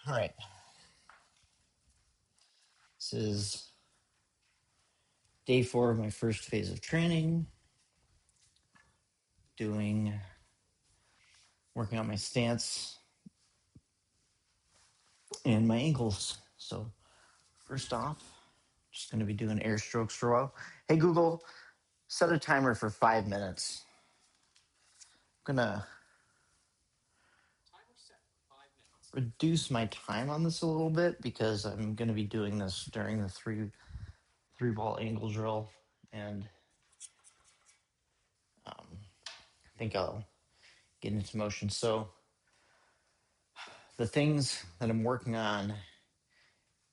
All right. This is day 4 of my first phase of training. Working on my stance and my ankles. So first off, just going to be doing air strokes for a while. Hey, Google, set a timer for 5 minutes. I'm going to reduce my time on this a little bit because I'm going to be doing this during the three ball angle drill, and I think I'll get into motion. So the things that I'm working on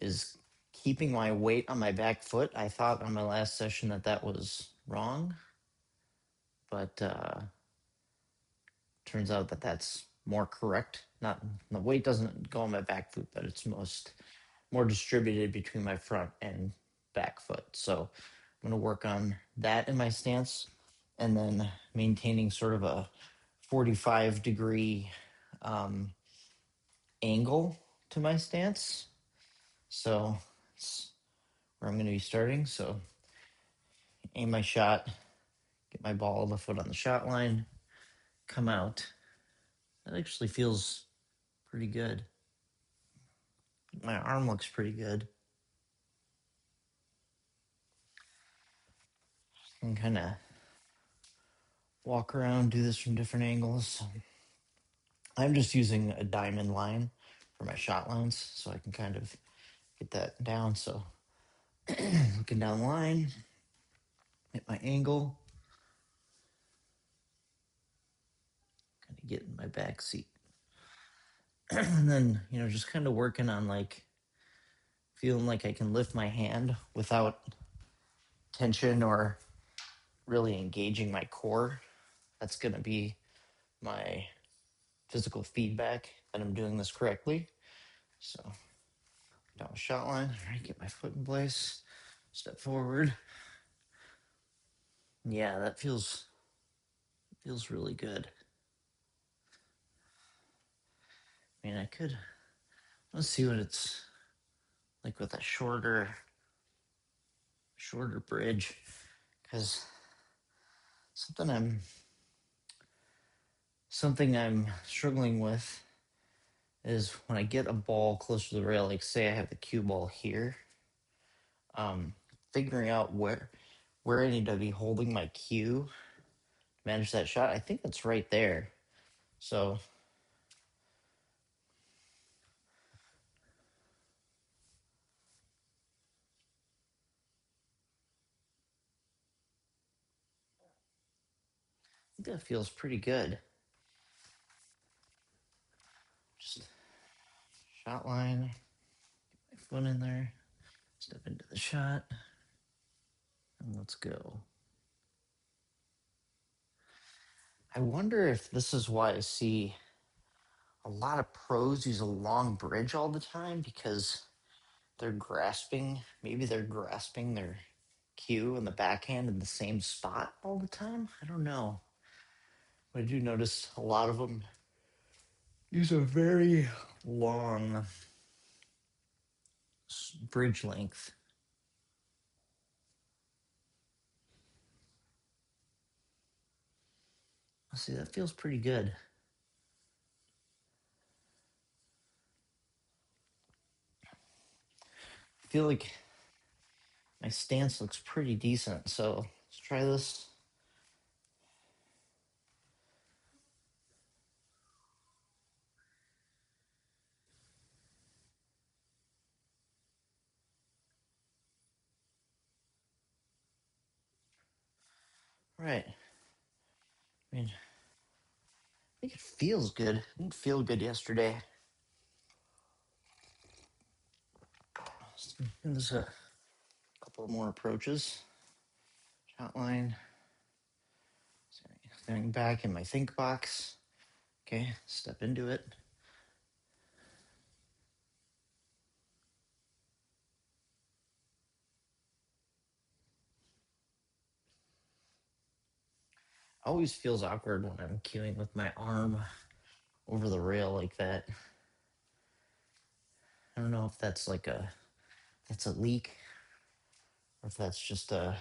is keeping my weight on my back foot. I thought on my last session that was wrong, but turns out that that's more correct. Not the weight doesn't go on my back foot, but it's more distributed between my front and back foot. So I'm going to work on that in my stance, and then maintaining sort of a 45-degree angle to my stance. So it's where I'm going to be starting. So aim my shot, get my ball of the foot on the shot line, come out. That actually feels pretty good. My arm looks pretty good. I can kind of walk around, do this from different angles. I'm just using a diamond line for my shot lines, so I can kind of get that down. So looking down the line, hit my angle, kind of get in my back seat. And then, just kind of working on feeling like I can lift my hand without tension or really engaging my core. That's going to be my physical feedback that I'm doing this correctly. So down the shot line, all right, get my foot in place, step forward. Yeah, that feels really good. I mean, let's see what it's like with a shorter bridge, because something I'm struggling with is when I get a ball close to the rail, like say I have the cue ball here, figuring out where I need to be holding my cue to manage that shot. I think that's right there. So I think that feels pretty good. Just shot line, get my foot in there, step into the shot, and let's go. I wonder if this is why I see a lot of pros use a long bridge all the time, because maybe they're grasping their cue and the backhand in the same spot all the time. I don't know. But I do notice a lot of them use a very long bridge length. Let's see, that feels pretty good. I feel like my stance looks pretty decent, so let's try this. Right. I mean, I think it feels good. It didn't feel good yesterday. Let's give this a couple more approaches. Shot line. Standing back in my think box. Okay, step into it. Always feels awkward when I'm cueing with my arm over the rail like that. I don't know if that's like a leak, or if that's just a.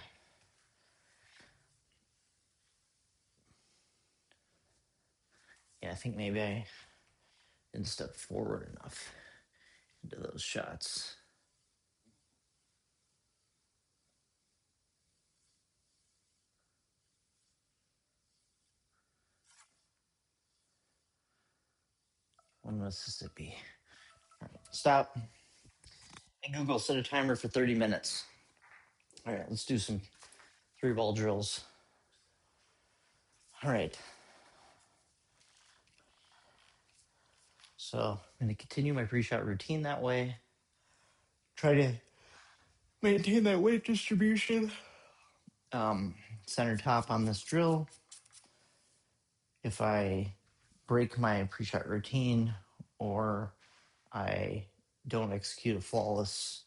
Yeah, I think maybe I didn't step forward enough into those shots. One Mississippi. All right, stop. Hey, Google, set a timer for 30 minutes. All right, let's do some 3-ball drills. All right. So I'm going to continue my pre-shot routine that way. Try to maintain that weight distribution. Center top on this drill. If I break my pre-shot routine or I don't execute a flawless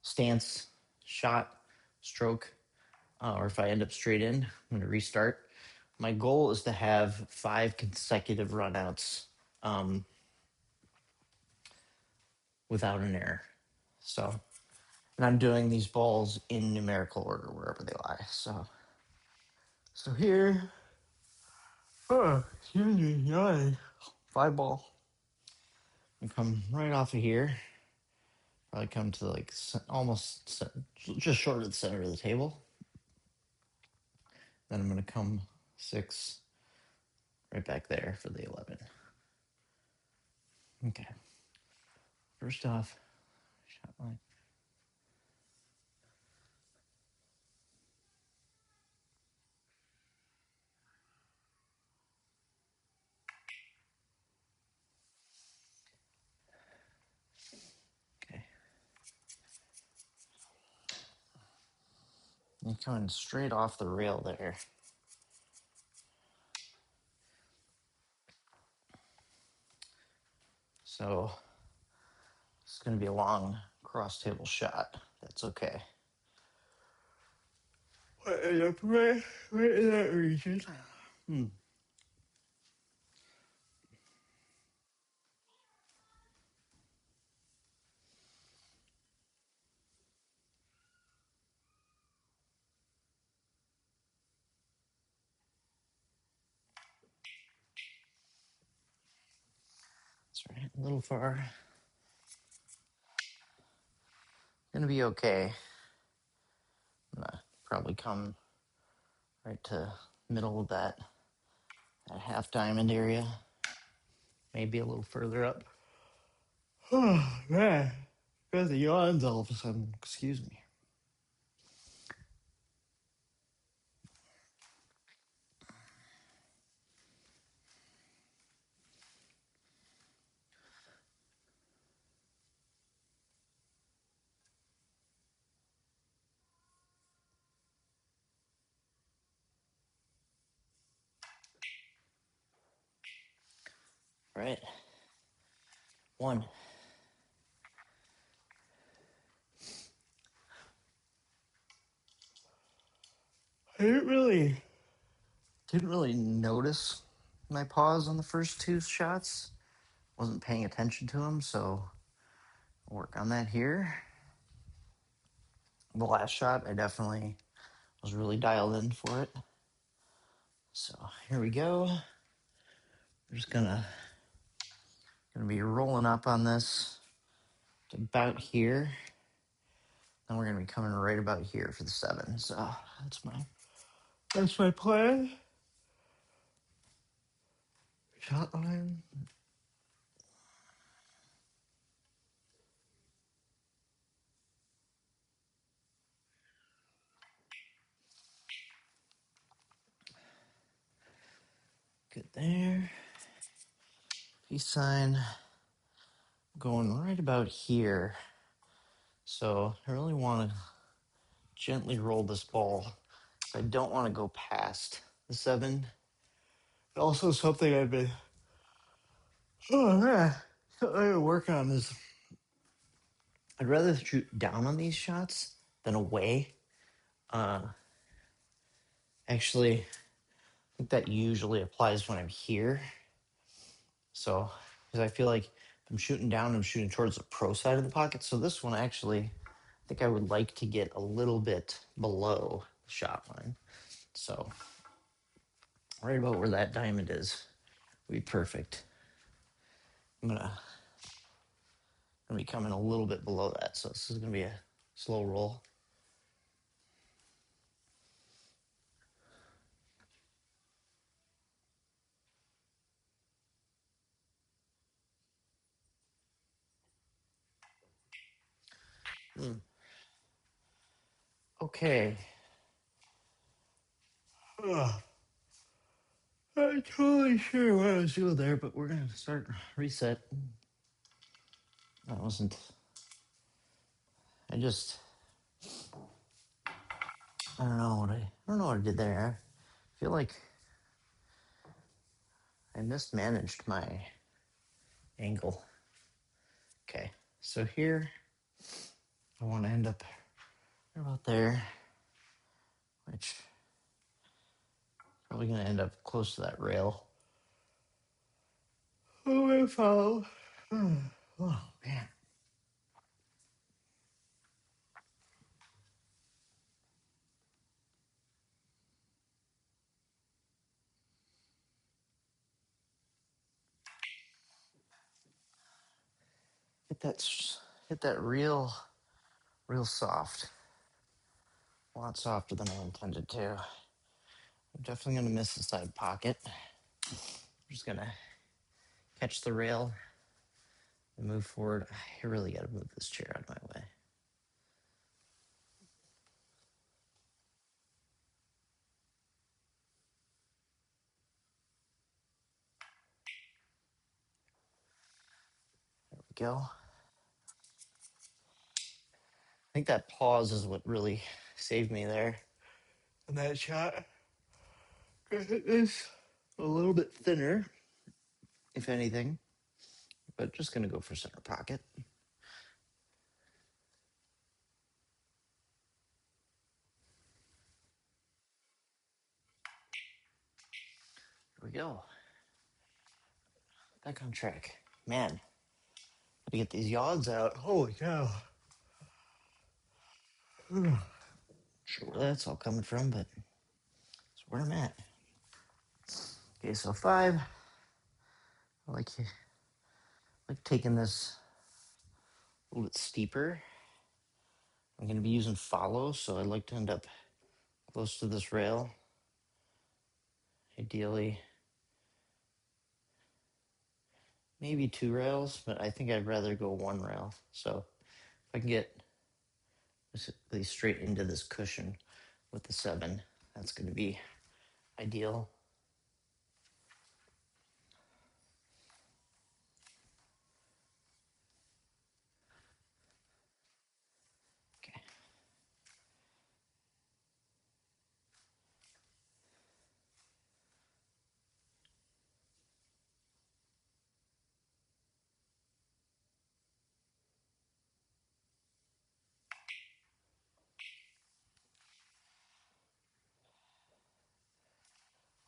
stance, shot, stroke, or if I end up straight in, I'm going to restart. My goal is to have 5 consecutive runouts without an error. So, and I'm doing these balls in numerical order wherever they lie. So here, excuse me, yawning. 5-ball. And come right off of here. Probably come to like almost just short of the center of the table. Then I'm going to come 6 right back there for the 11. Okay. First off, shot line. Okay. I'm coming straight off the rail there. So it's going to be a long cross table shot. That's okay. Right in that region. That's right, a little far. Gonna be okay. I'm gonna probably come right to middle of that half diamond area. Maybe a little further up. Oh man, got the yawns all of a sudden. Excuse me. All right. 1. I didn't really notice my pause on the first 2 shots. Wasn't paying attention to them, so I'll work on that here. The last shot, I definitely was really dialed in for it. So here we go. We're just gonna be rolling up on this to about here. Then we're gonna be coming right about here for the 7. So that's my plan. Shot line. Good there. Peace sign. Going right about here. So I really want to gently roll this ball. I don't want to go past the 7. Also, something I've been work on is I'd rather shoot down on these shots than away. Actually, I think that usually applies when I'm here. So because I feel like I'm shooting down, I'm shooting towards the pro side of the pocket. So this one actually, I think I would like to get a little bit below the shot line. So right about where that diamond is would be perfect. I'm gonna be coming a little bit below that. So this is gonna be a slow roll. Okay. I'm totally sure what I was doing there, but we're gonna start reset. That wasn't. I don't know what I did there. I feel like I mismanaged my angle. Okay, so here I want to end up right about there, which probably gonna end up close to that rail. Oh, I follow. Oh man. Hit that real soft. A lot softer than I intended to. I'm definitely gonna miss the side pocket. I'm just gonna catch the rail and move forward. I really gotta move this chair out of my way. There we go. I think that pause is what really saved me there in that shot. It is a little bit thinner, if anything, but just gonna go for center pocket. Here we go. Back on track. Man, gotta get these yaws out. Holy cow. Sure where that's all coming from, but that's where I'm at. Okay, so 5. I like taking this a little bit steeper. I'm gonna be using follow, so I'd like to end up close to this rail. Ideally, maybe 2 rails, but I think I'd rather go 1 rail. So if I can get basically straight into this cushion with the 7, that's going to be ideal. Okay.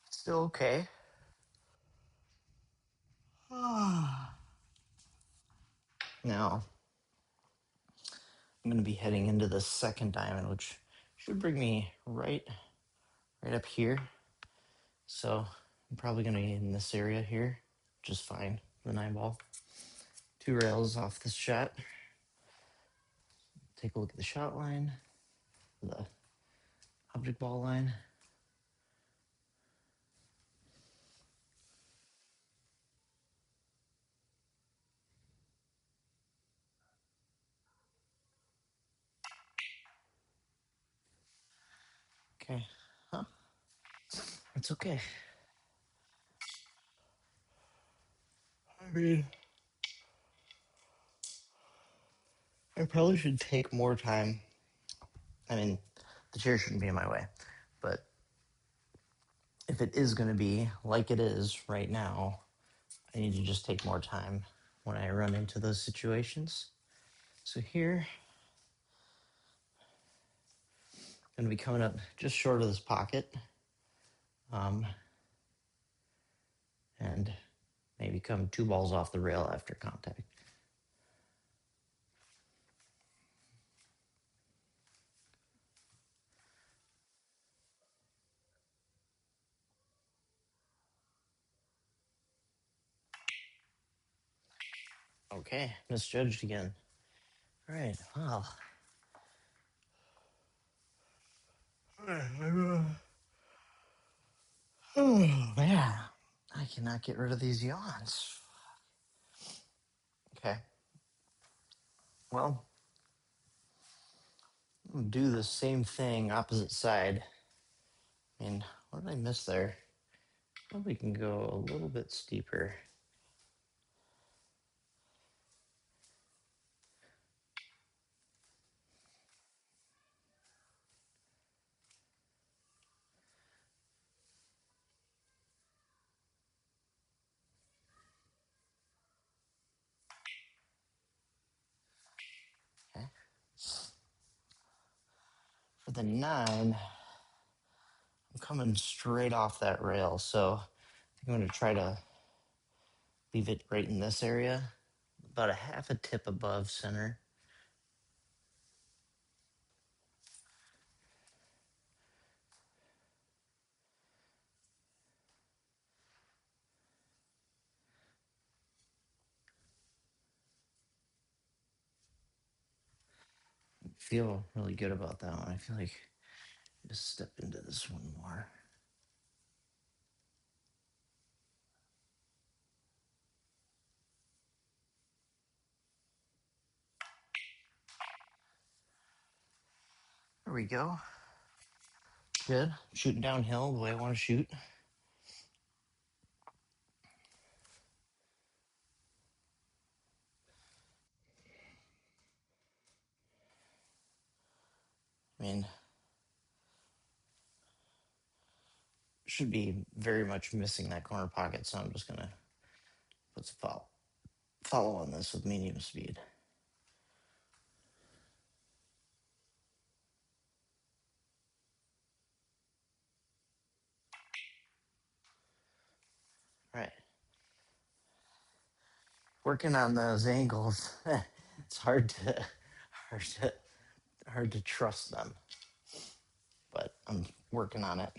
Still okay. Now, I'm going to be heading into the second diamond, which should bring me right up here. So I'm probably going to be in this area here, just fine. The 9 ball. 2 rails off this shot. Take a look at the shot line, the object ball line. Okay. Huh? It's okay. I mean, I probably should take more time. I mean, the chair shouldn't be in my way, but if it is going to be like it is right now, I need to just take more time when I run into those situations. So here, I'm going to be coming up just short of this pocket. And maybe come 2 balls off the rail after contact. Okay, misjudged again. All right, well. Oh, man. I cannot get rid of these yawns. Okay. Well, I'm gonna do the same thing, opposite side. I mean, what did I miss there? Probably can go a little bit steeper. Okay. For the 9, I'm coming straight off that rail, so I think I'm going to try to leave it right in this area, about a half a tip above center. I feel really good about that one. I feel like I just step into this one more. There we go. Good. Shooting downhill the way I want to shoot. I mean, should be very much missing that corner pocket, so I'm just going to put some follow on this with medium speed. All right. Working on those angles, it's hard to trust them, but I'm working on it.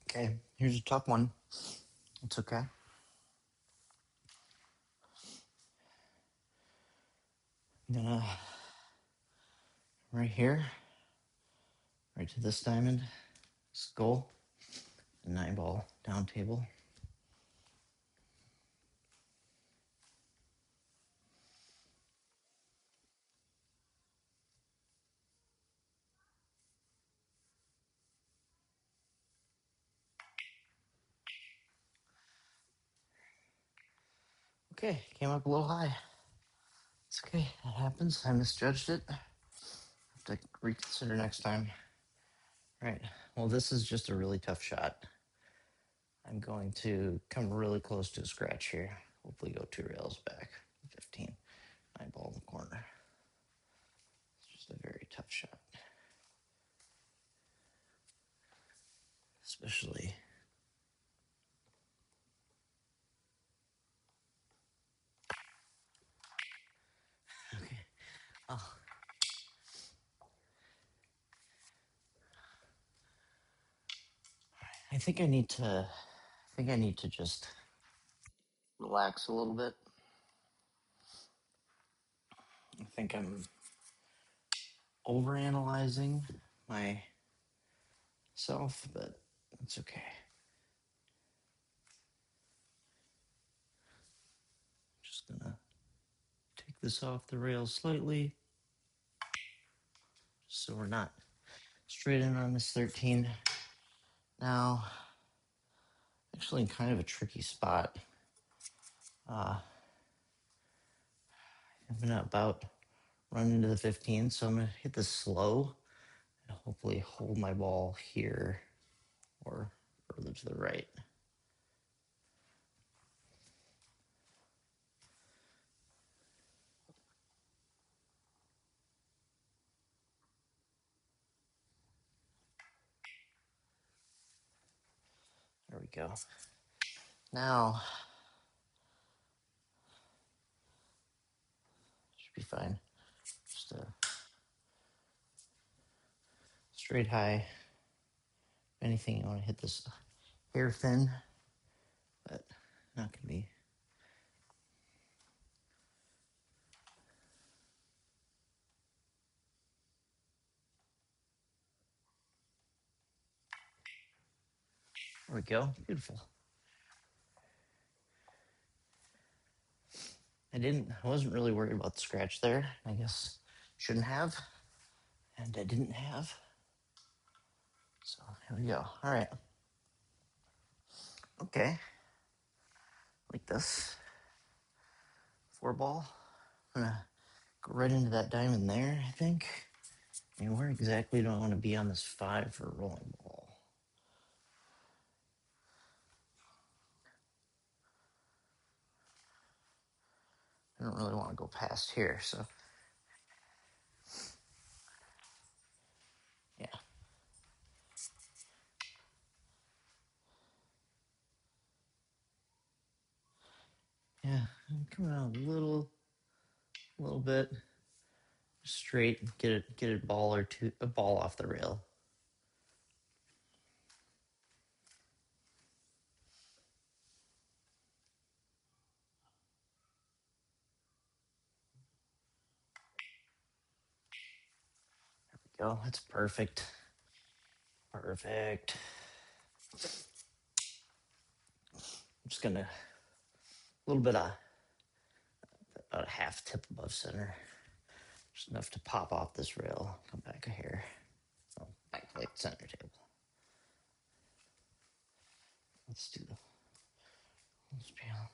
Okay, here's a tough one. It's okay. I'm gonna right here, right to this diamond, skull, 9 ball down table. Okay, came up a little high. It's okay, that happens. I misjudged it. Have to reconsider next time. All right, well, this is just a really tough shot. I'm going to come really close to a scratch here. Hopefully go 2 rails back. 15, 9 ball in the corner. It's just a very tough shot. Especially okay. Oh. I think I need to just relax a little bit. I think I'm overanalyzing myself, but it's okay. Just gonna take this off the rails slightly, so we're not straight in on this 13. Now, actually in kind of a tricky spot. I'm gonna about run into the 15, so I'm gonna hit this slow and hopefully hold my ball here or further to the right. go. Now, should be fine. Just a straight high. If anything, you want to hit this hair thin, but not gonna be. There we go. Beautiful. I wasn't really worried about the scratch there. I guess shouldn't have. And I didn't have. So here we go. All right. Okay. Like this. 4-ball. I'm gonna go right into that diamond there, I think. And where exactly do I want to be on this 5 for a rolling ball? I don't really want to go past here, so yeah. Yeah, I'm coming out a little bit straight. Get a ball or two, a ball off the rail. There we go. That's perfect. Perfect. I'm just gonna a little bit of about a half tip above center, just enough to pop off this rail. Come back a hair. Oh, back to like center table. Let's do the. Let's be on.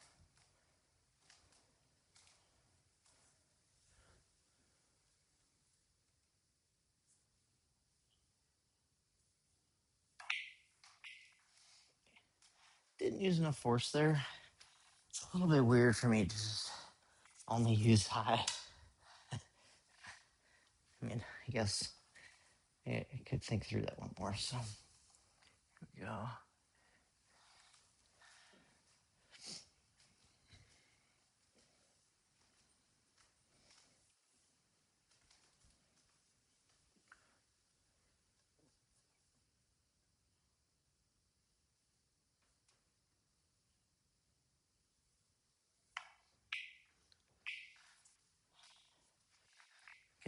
Didn't use enough force there. It's a little bit weird for me to just only use high. I mean, I guess I could think through that one more. So here we go.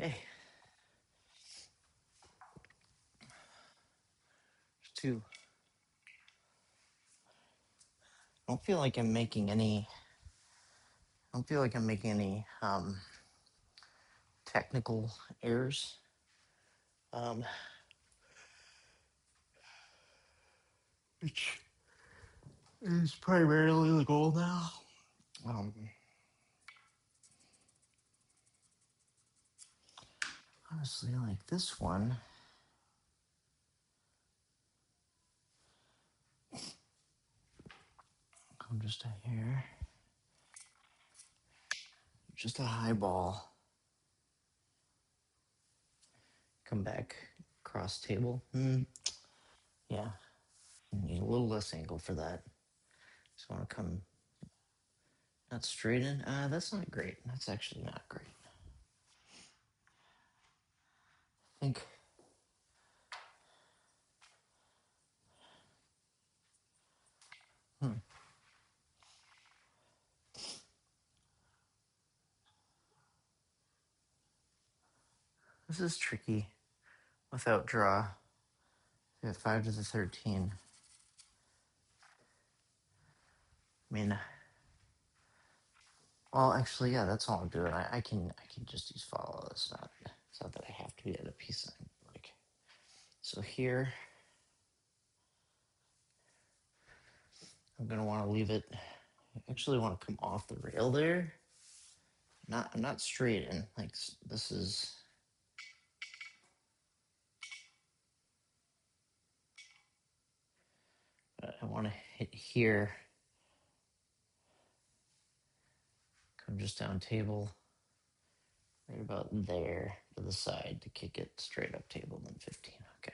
Okay. There's 2. I don't feel like I'm making any. I don't feel like I'm making any technical errors. Which is primarily the goal now. Honestly, like this one. I'm just a hair. Just a high ball. Come back cross table. Yeah. Need a little less angle for that. Just want to come not straight in. That's not great. That's actually not great. I think. This is tricky without draw. At 5 to the 13. I mean, well, actually, yeah, that's all I'm doing. I can just use follow. It's not that I have to be at a peace sign. Like, so here, I'm gonna want to leave it. I actually want to come off the rail there. I'm not straight in. Like this is. I want to hit here. Come just down table. Right about there to the side to kick it straight up table, then 15. Okay.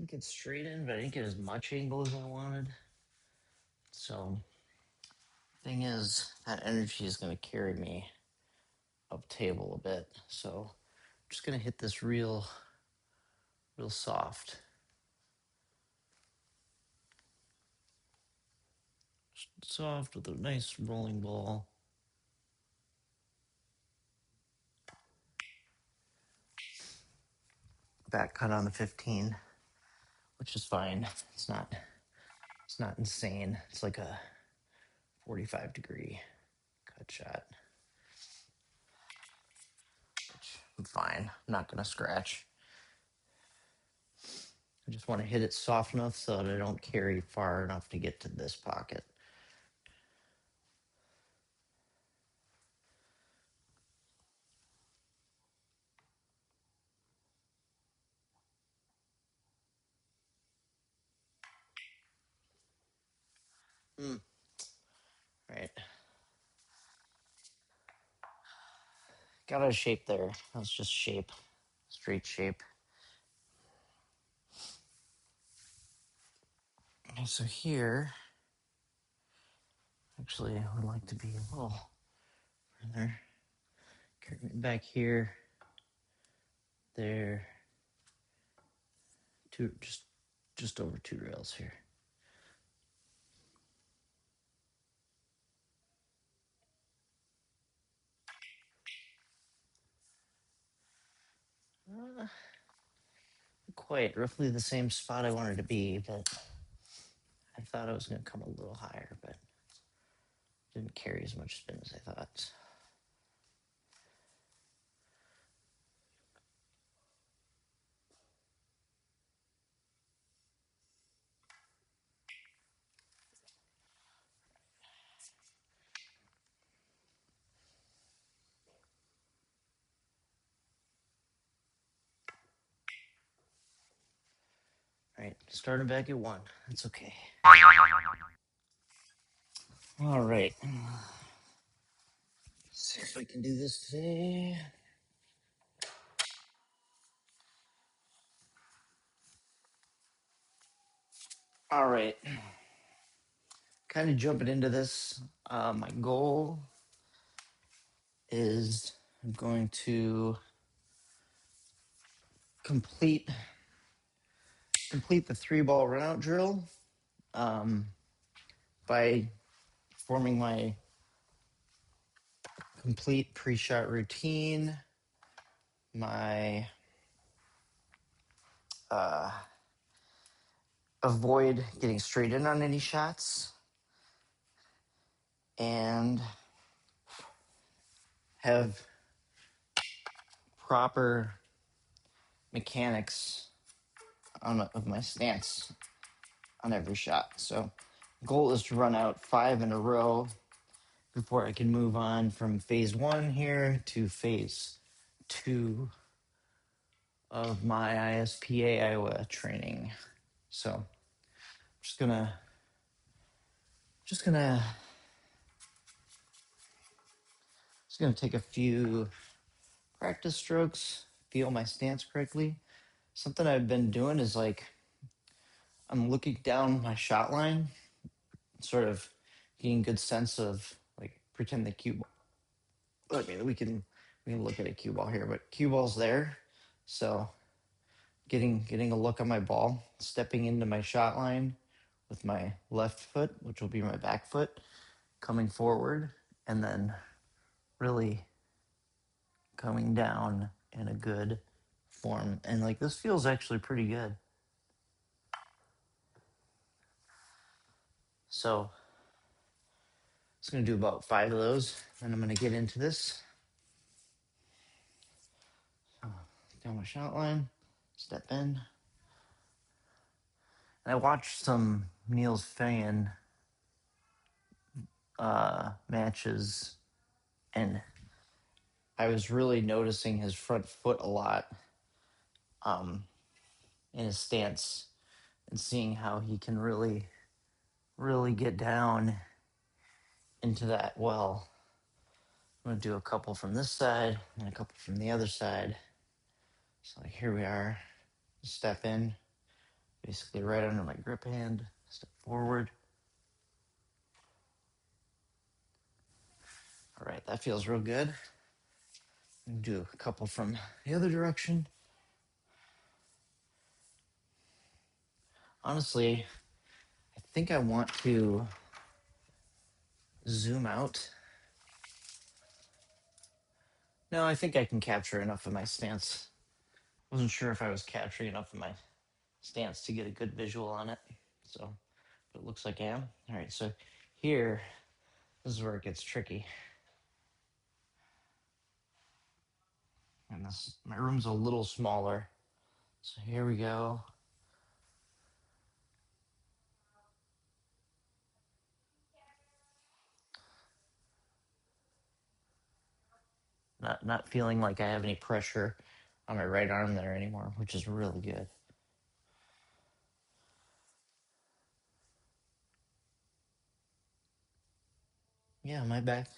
get straight in, but I didn't get as much angle as I wanted. So, thing is, that energy is going to carry me up table a bit. So, I'm just going to hit this real soft. Soft with a nice rolling ball. Back cut on the 15, which is fine. It's not insane. It's like a 45-degree cut shot, which I'm fine. I'm not gonna scratch. I just want to hit it soft enough so that I don't carry far enough to get to this pocket. Right. Got out of shape there. That was just shape. Straight shape. Okay, so here, actually, I would like to be a little further. Carry me back here. There. Just over 2 rails here. Quite roughly the same spot I wanted to be, but I thought I was going to come a little higher, but didn't carry as much spin as I thought. All right, starting back at 1. That's okay. All right. See if I can do this today. All right. Kind of jumping into this. My goal is I'm going to complete the 3-ball runout drill by performing my complete pre-shot routine, my avoid getting straight in on any shots, and have proper mechanics of my stance on every shot. So goal is to run out 5 in a row before I can move on from phase 1 here to phase 2 of my ISPA Iowa training. So I'm just gonna take a few practice strokes, feel my stance correctly. Something I've been doing is like I'm looking down my shot line, sort of getting a good sense of like pretend the cue ball. I mean, we can look at a cue ball here, but cue ball's there. So getting a look on my ball, stepping into my shot line with my left foot, which will be my back foot, coming forward, and then really coming down in a good form. And like this feels actually pretty good. So it's going to do about 5 of those, and I'm going to get into this. Down my shot line, step in. And I watched some Niels Fan matches, and I was really noticing his front foot a lot in his stance, and seeing how he can really, really get down into that well. I'm going to do a couple from this side and a couple from the other side. So like here we are, step in, basically right under my grip hand. Step forward. All right, that feels real good. Do a couple from the other direction. Honestly, I think I want to zoom out. No, I think I can capture enough of my stance. Wasn't sure if I was capturing enough of my stance to get a good visual on it. So it looks like I am. All right, so here, this is where it gets tricky. And this, my room's a little smaller. So here we go. Not feeling like I have any pressure on my right arm there anymore, which is really good. Yeah, my back,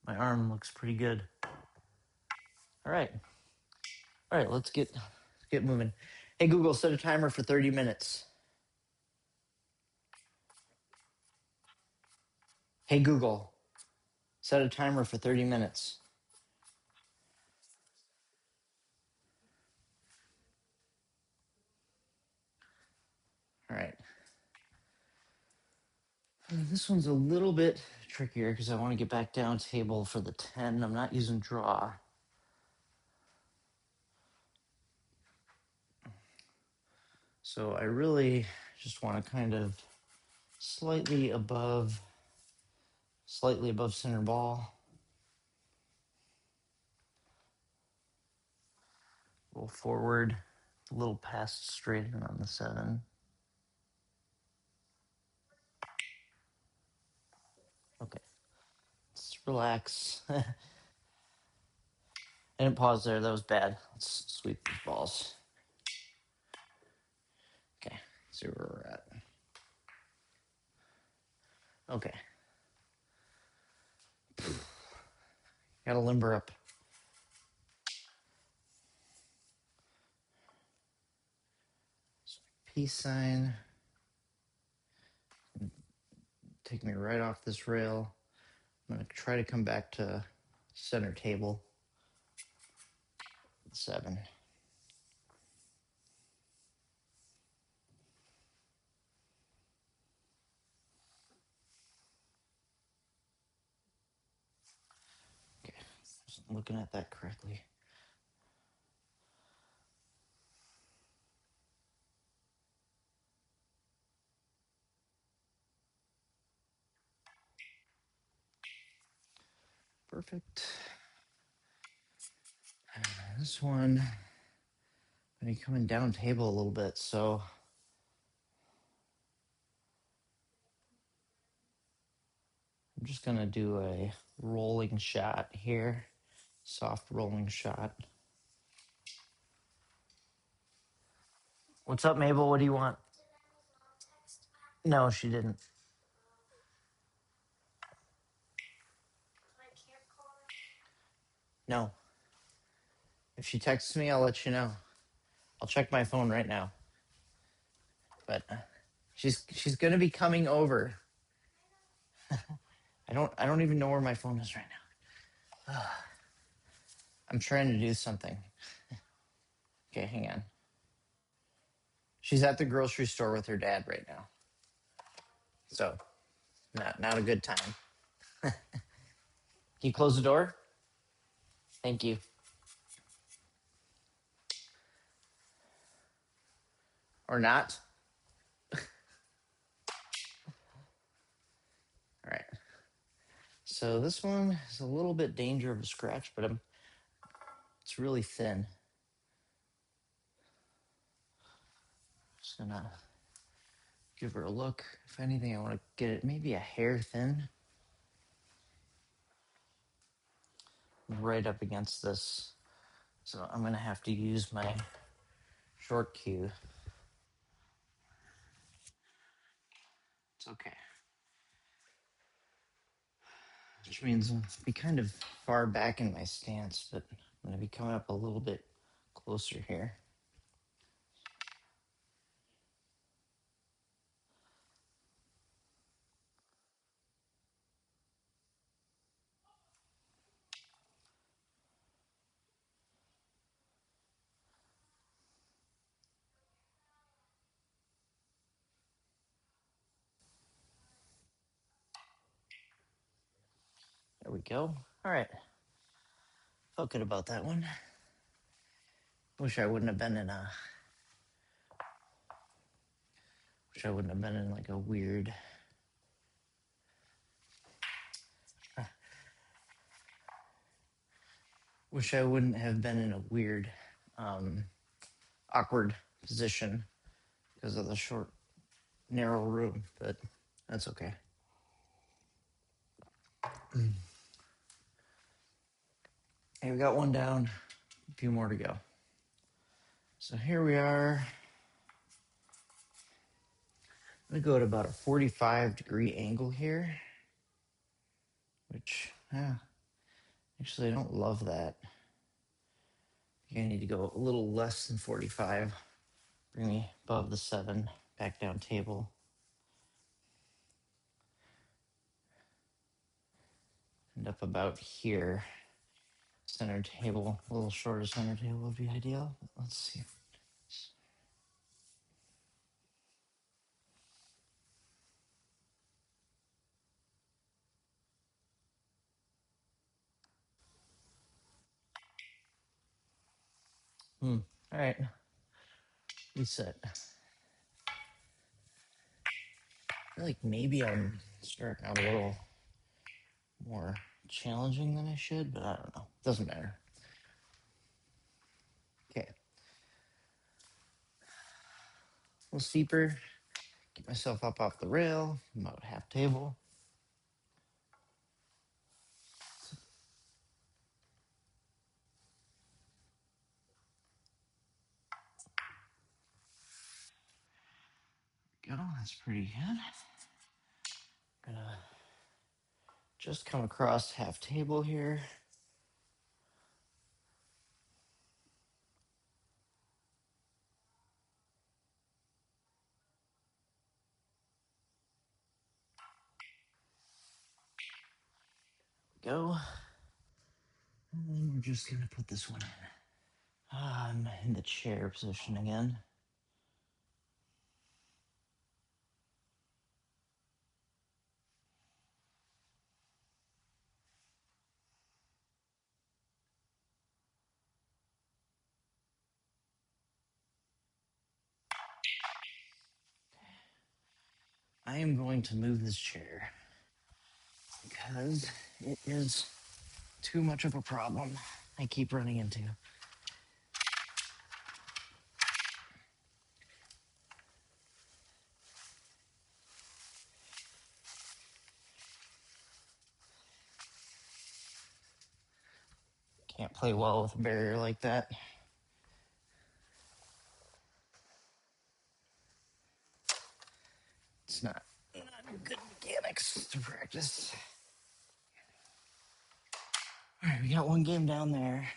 my arm looks pretty good. All right, let's get moving. Hey Google, set a timer for 30 minutes. Hey Google, set a timer for 30 minutes. All right. This one's a little bit trickier because I want to get back down table for the 10. I'm not using draw. So I really just want to kind of slightly above center ball. Roll forward, a little past straight in on the 7. Okay, let's relax. I didn't pause there, that was bad. Let's sweep these balls. Okay, see where we're at. Okay. Gotta limber up. Peace sign. Take me right off this rail. I'm gonna try to come back to center table. 7. Okay, wasn't looking at that correctly. Perfect. This one, I'm coming down table a little bit, so I'm just gonna do a rolling shot here. Soft rolling shot. What's up, Mabel? What do you want? No, she didn't. No. If she texts me, I'll let you know. I'll check my phone right now. But she's gonna be coming over. I don't even know where my phone is right now. I'm trying to do something. Okay, hang on. She's at the grocery store with her dad right now. So not a good time. Can you close the door? Thank you. Or not? All right. So this one is a little bit danger of a scratch, but it's really thin. Just gonna give her a look. If anything, I want to get it maybe a hair thin. Right up against this. So I'm gonna have to use my short cue. It's okay. Which means I'll be kind of far back in my stance, but I'm gonna be coming up a little bit closer here. we go. All right. Felt good about that one. Wish I wouldn't have been in like a weird. Wish I wouldn't have been in a weird, awkward position because of the short, narrow room, but that's okay. Hey, we got one down, a few more to go. So here we are. I'm gonna go at about a 45-degree angle here, which, actually I don't love that. I need to go a little less than 45. Bring me above the 7, back down table. End up about here. Center table, a little shorter center table would be ideal. But let's see. All right. Reset. I feel like maybe I'm starting out a little more challenging than I should, but I don't know. Doesn't matter. Okay. A little steeper. Get myself up off the rail. About half table. Go. That's pretty good. Gonna just come across half table here. Go. And then we're just gonna put this one in. I'm in the chair position again. I am going to move this chair because it is too much of a problem I keep running into. Can't play well with a barrier like that. It's not good mechanics to practice. All right, we got one game down there.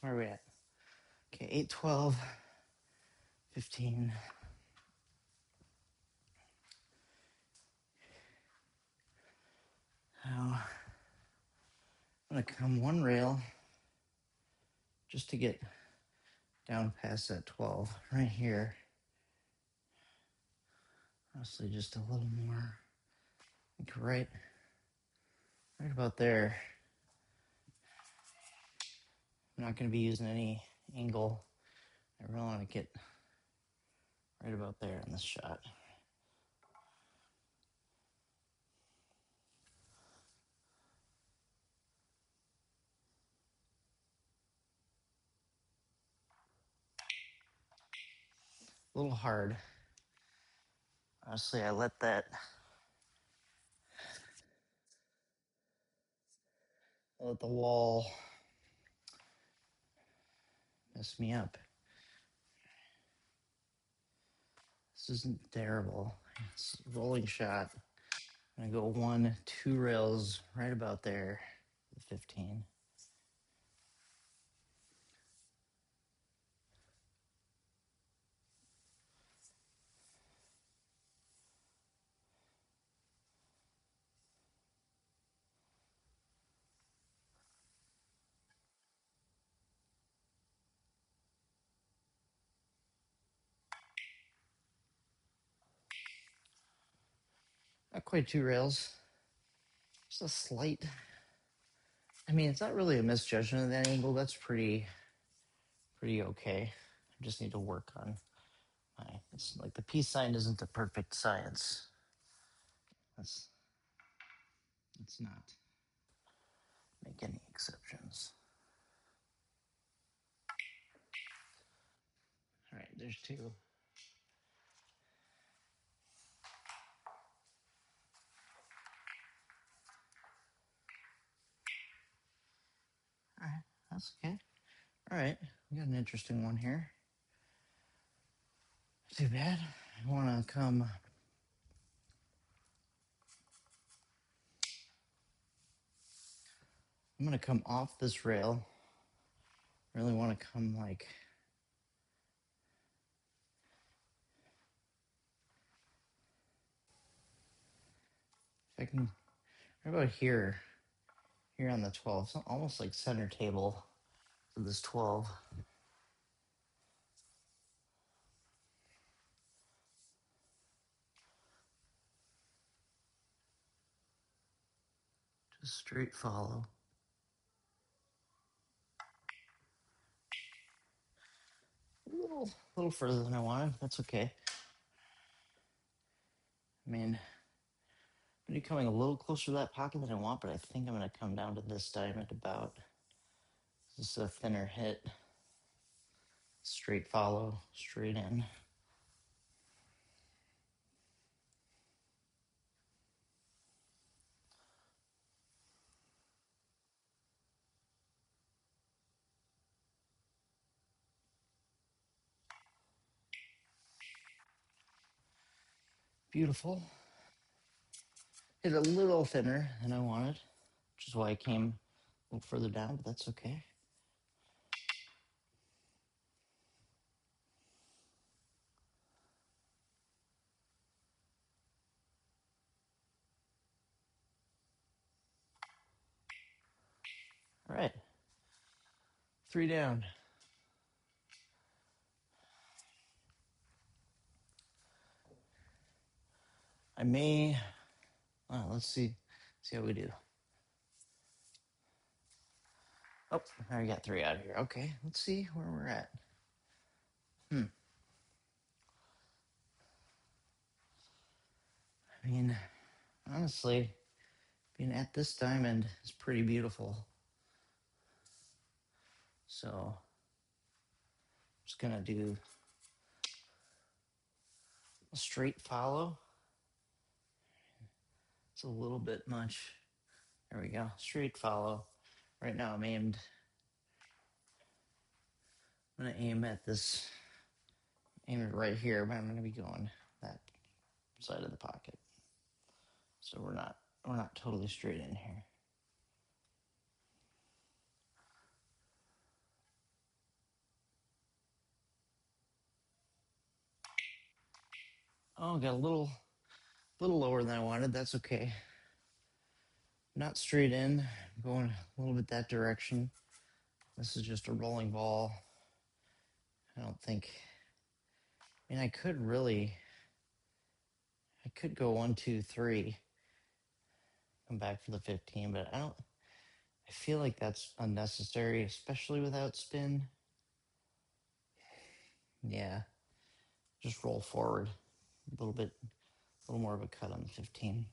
Where are we at? Okay, 8, 12, 15. Now, I'm going to come one rail just to get down past that 12 right here. Honestly, just a little more. I think right about there. I'm not going to be using any angle. I really want to get right about there in this shot. A little hard. Honestly, I let the wall mess me up. This isn't terrible. It's a rolling shot. I'm gonna go 1, 2 rails right about there, the 15. Not quite 2 rails. Just a slight. I mean, it's not really a misjudgment of that angle. That's pretty okay. I just need to work on my. It's like the peace sign isn't a perfect science. Let's not make any exceptions. All right, there's 2. All right, that's okay. All right, we got an interesting one here. Too bad. I want to come. I'm going to come off this rail. Really want to come like. If I can. How about here? Here on the 12. It's almost like center table for this 12. Just straight follow. A little further than I wanted. That's okay. I mean, I'm coming a little closer to that pocket than I want, but I think I'm going to come down to this diamond about. This is a thinner hit. Straight follow, straight in. Beautiful. Hit a little thinner than I wanted, which is why I came a little further down, but that's okay. All right. 3 down. I may. Let's see how we do. Oh, I already got 3 out of here. Okay, let's see where we're at. I mean, honestly, being at this diamond is pretty beautiful. So, I'm just gonna do a straight follow. It's a little bit much. There we go, straight follow. Right now I'm aimed. I'm gonna aim at this. Aim it right here, but I'm gonna be going that side of the pocket. So we're not totally straight in here. Oh, got a little lower than I wanted. That's okay. Not straight in. Going a little bit that direction. This is just a rolling ball. I don't think. I mean, I could go 1, 2, 3. Come back for the 15, but I feel like that's unnecessary, especially without spin. Yeah. Just roll forward a little more of a cut on the 15.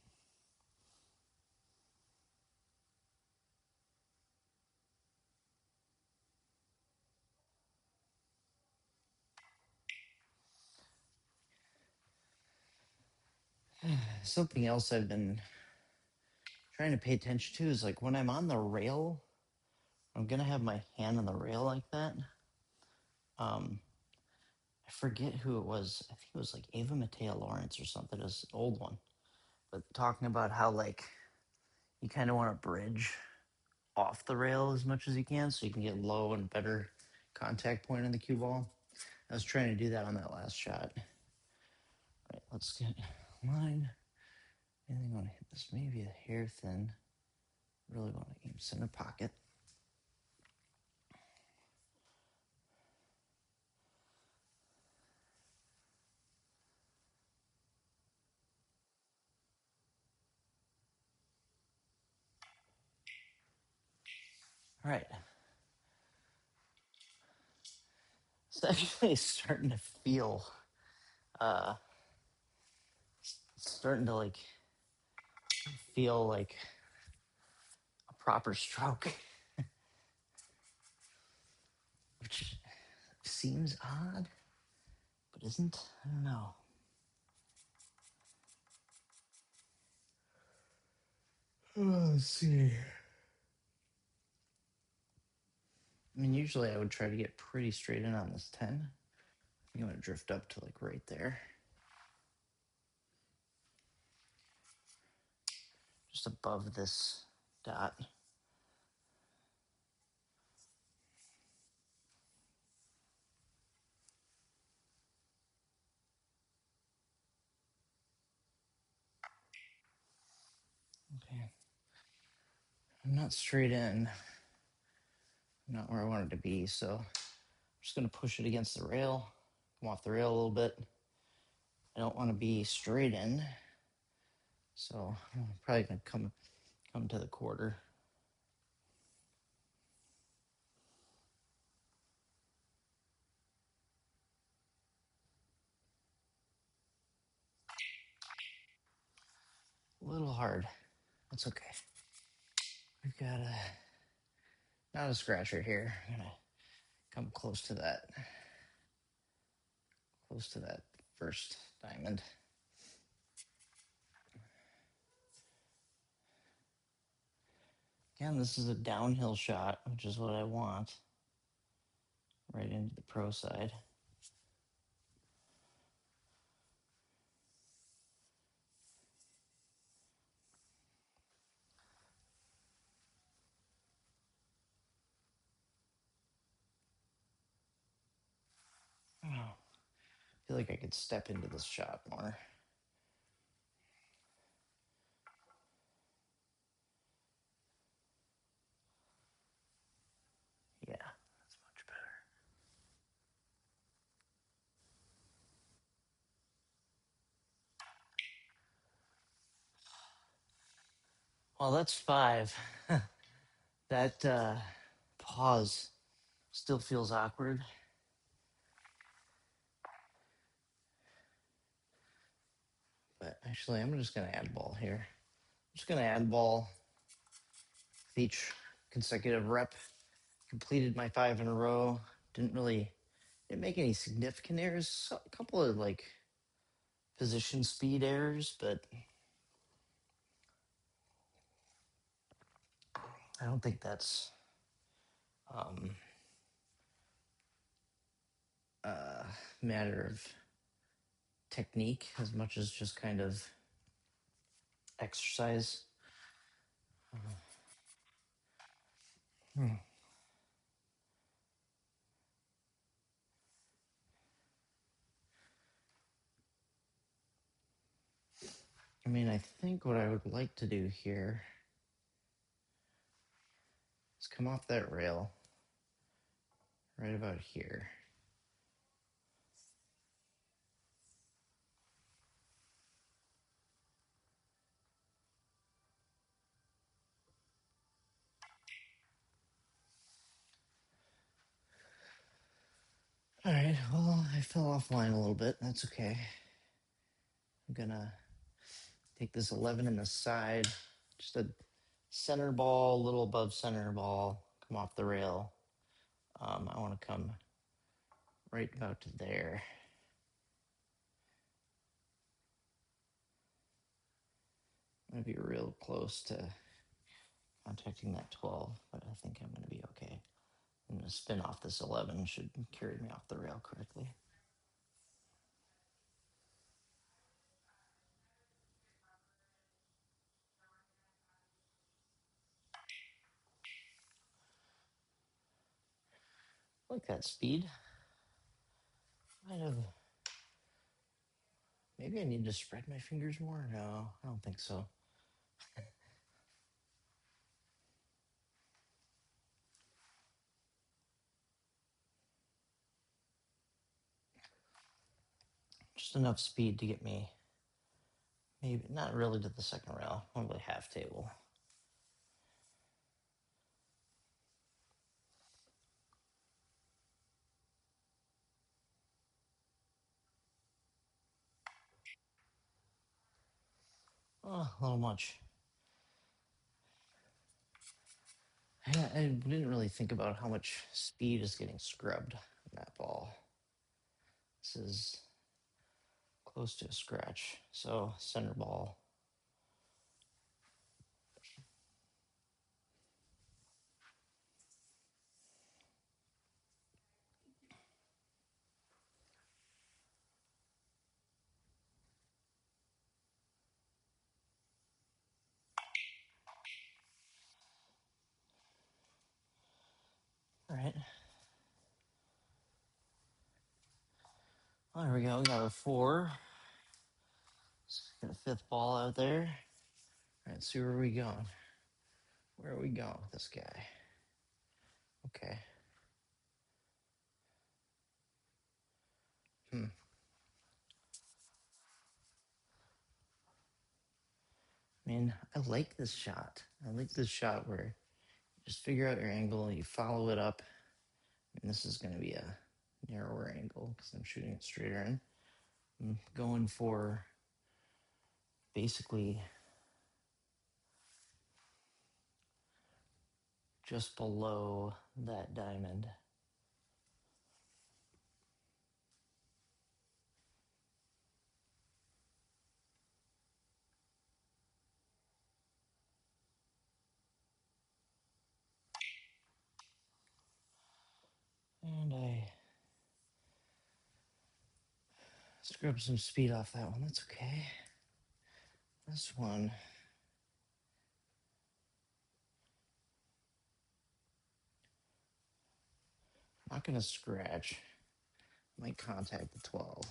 Something else I've been trying to pay attention to is like when I'm on the rail, I'm gonna have my hand on the rail like that. I forget who it was. I think it was like Ava Matea Lawrence or something. It was an old one, but talking about how like you kind of want to bridge off the rail as much as you can so you can get low and better contact point on the cue ball. I was trying to do that on that last shot. All right, let's get line. Anything want to hit this? Maybe a hair thin. Really want to aim center pocket. All right. It's actually starting to feel, starting to like feel like a proper stroke, which seems odd, but isn't. I don't know. Let's see. I mean, usually I would try to get pretty straight in on this 10. I'm going to drift up to like right there. Just above this dot. Okay. I'm not straight in. I'm not where I want it to be, so I'm just going to push it against the rail, come off the rail a little bit. I don't want to be straight in, so I'm probably going to come to the quarter. A little hard. That's okay. We've got not a scratcher here. I'm going to come close to that first diamond. Again, this is a downhill shot, which is what I want. Right into the pro side. Oh, I feel like I could step into this shot more. Yeah, that's much better. Well, that's 5. That pause still feels awkward. But actually, I'm just going to add ball here. I'm just going to add ball with each consecutive rep. Completed my 5 in a row. Didn't make any significant errors. A couple of like position speed errors, but I don't think that's a matter of technique as much as just kind of exercise. I mean, I think what I would like to do here is come off that rail right about here. All right, well, I fell offline a little bit. That's okay. I'm gonna take this 11 in the side, just a center ball, a little above center ball, come off the rail. I want to come right about to there. I'm gonna be real close to contacting that 12, but I think I'm gonna be okay. I'm gonna spin off this 11, should carry me off the rail correctly. I like that speed. Maybe I need to spread my fingers more. No, I don't think so. Just enough speed to get me, maybe not really to the second rail, probably half table. Oh, a little much. I didn't really think about how much speed is getting scrubbed in that ball. This is close to a scratch. So center ball. All right. Well, there we go. We got a 4. Let's get a 5th ball out there. All right, see where are we going? Where are we going with this guy? Okay. I mean, I like this shot. I like this shot where you just figure out your angle, you follow it up, and this is going to be a narrower angle because I'm shooting it straighter in. I'm going for basically just below that diamond. And I scrubbed some speed off that one. That's okay. This one, I'm not going to scratch. Might contact the 12.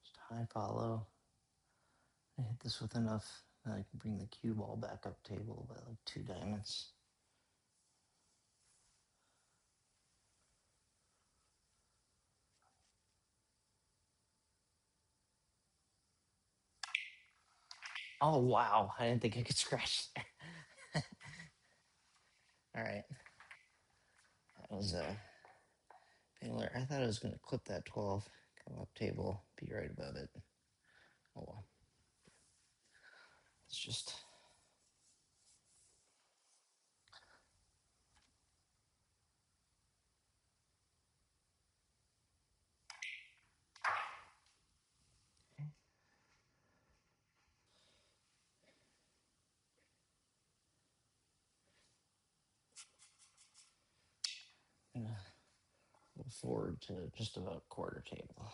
Just high follow. I hit this with enough that I can bring the cue ball back up table by like 2 diamonds. Oh, wow. I didn't think I could scratch there. All right. That was a failure. I thought I was going to clip that 12, come up table, be right above it. Oh, well. It's just... Gonna go forward to just about quarter table.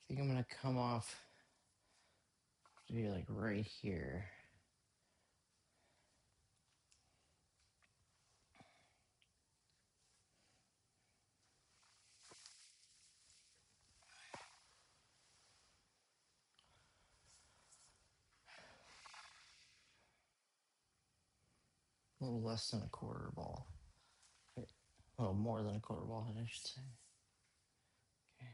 I think I'm going to come off to be like right here. A little less than a quarter ball. A little more than a quarter ball, I should say. Okay.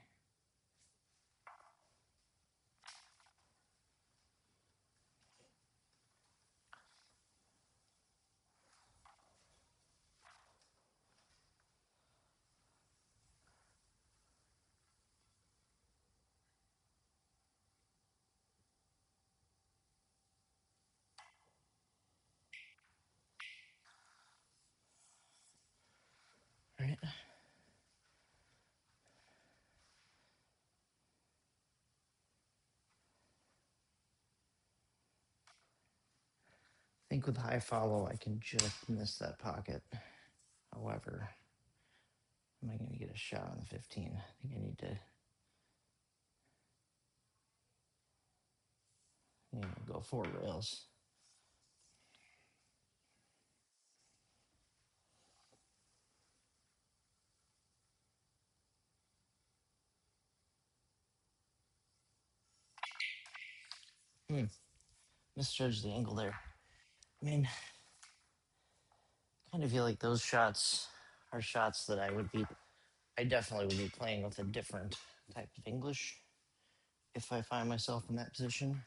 All right. I think with high follow, I can just miss that pocket. However, am I going to get a shot on the 15? I think I need to go 4 rails. Misjudged the angle there. I mean, kind of feel like those shots are shots that I definitely would be playing with a different type of English if I find myself in that position.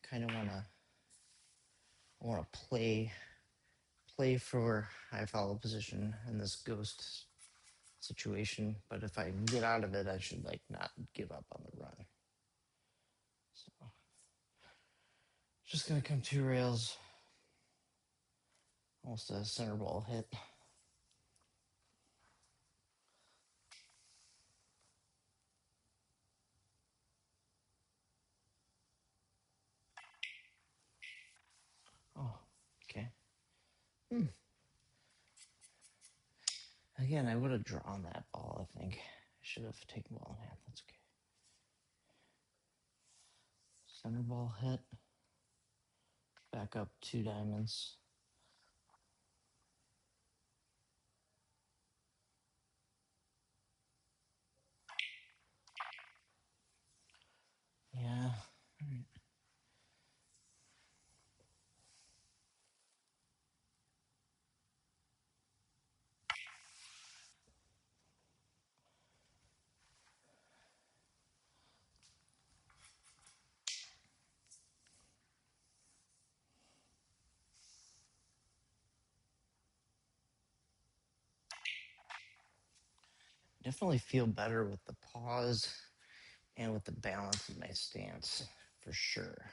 Kind of wanna play for high follow position in this ghost situation, but if I can get out of it, I should like not give up on the run. So just gonna come 2 rails, almost a center ball hit. Oh, okay. Again, I would have drawn that ball, I think. I should have taken ball in hand. That's okay. Center ball hit. Back up 2 diamonds. Yeah. All right. Definitely feel better with the pause and with the balance of my stance, for sure.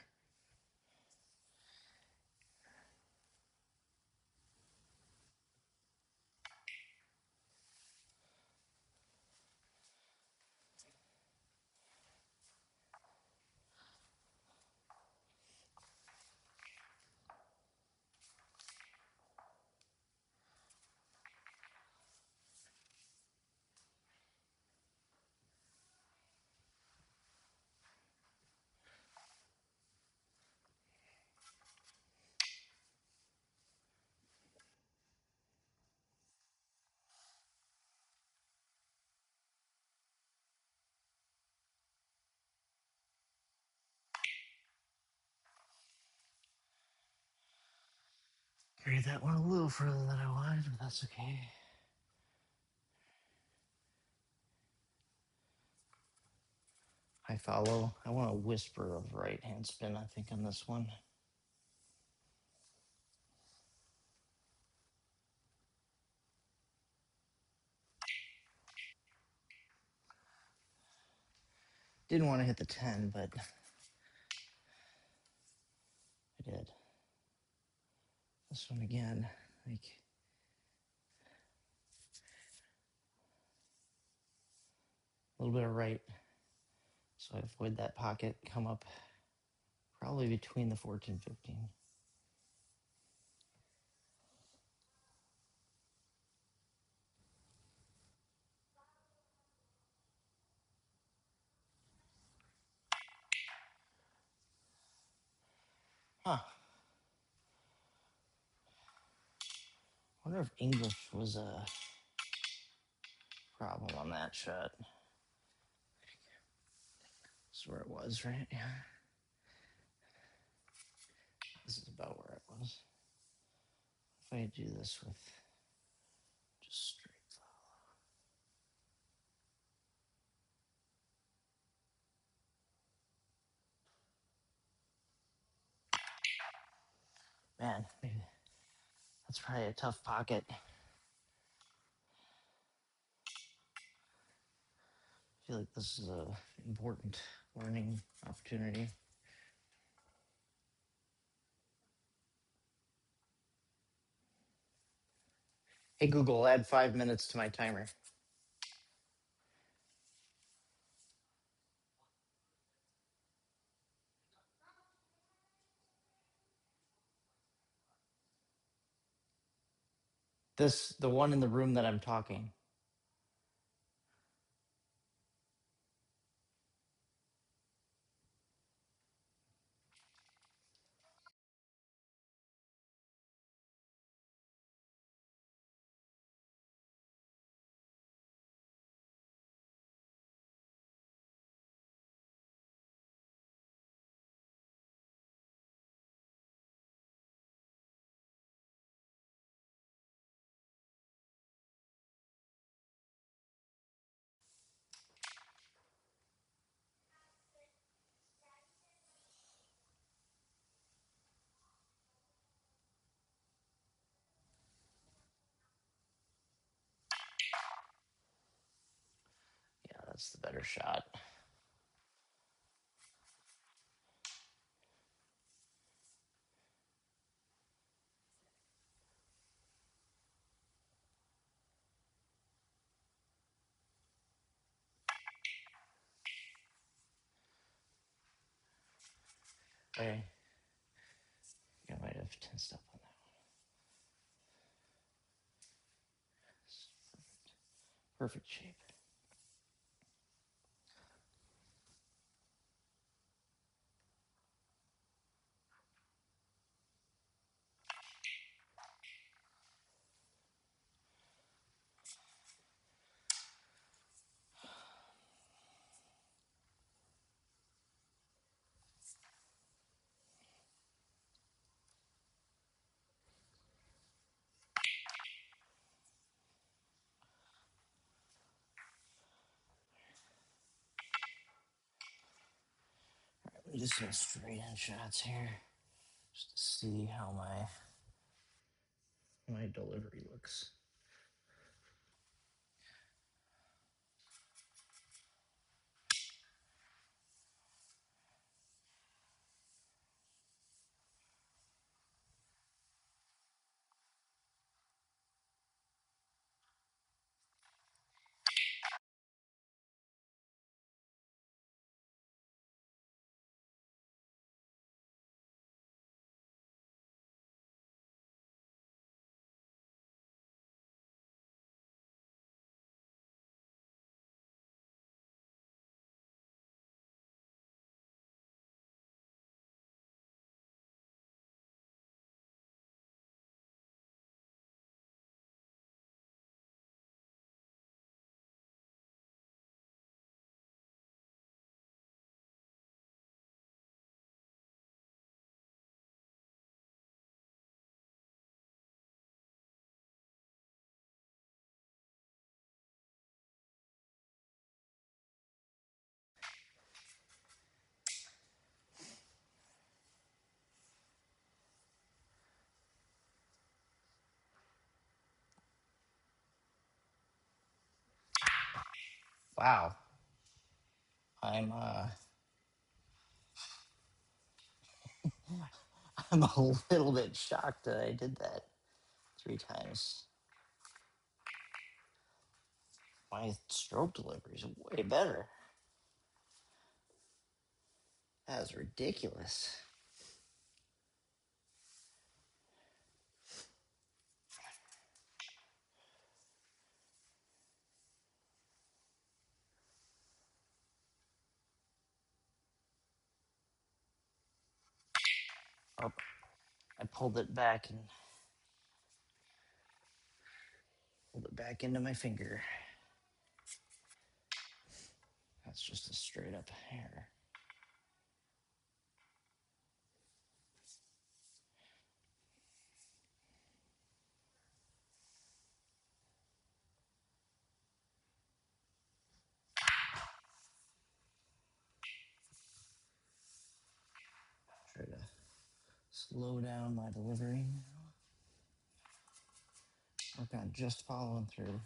Carried that one a little further than I wanted, but that's okay. I follow. I want a whisper of right hand spin, I think, on this one. Didn't want to hit the 10, but I did. This one again, like a little bit of right. So I avoid that pocket, come up probably between the 14, 15. Huh. Wonder if English was a problem on that shot. That's where it was, right? Yeah. This is about where it was. If I do this with just straight follow. Man, maybe that's probably a tough pocket. I feel like this is a important learning opportunity. Hey Google, add 5 minutes to my timer. The one in the room that I'm talking. That's the better shot. Okay. I might have tensed up on that one. Perfect shape. Let me do some straight in shots here, just to see how my delivery looks. Wow. I'm I'm a little bit shocked that I did that 3 times. My stroke delivery is way better. That is ridiculous. Oh, I pulled it back and pulled it back into my finger. That's just a straight up hair. Try to slow down my delivery. Work on just following through.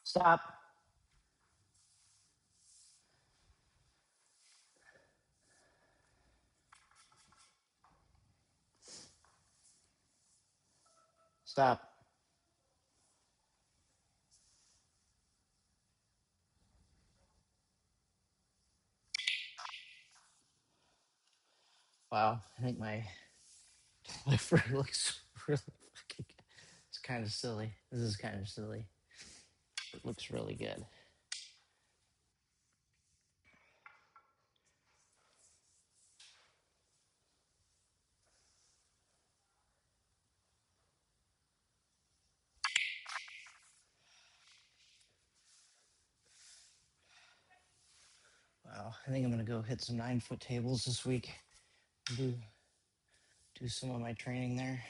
Stop. Stop. Wow, I think my delivery looks really fucking good. It's kind of silly. This is kind of silly. It looks really good. Wow, I think I'm gonna go hit some 9-foot tables this week. Do some of my training there.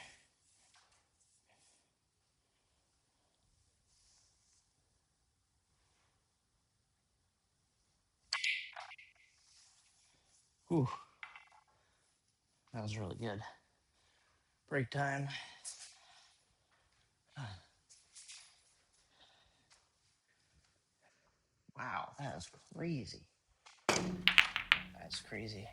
Whew. That was really good. Break time. Wow, that was crazy. That's crazy.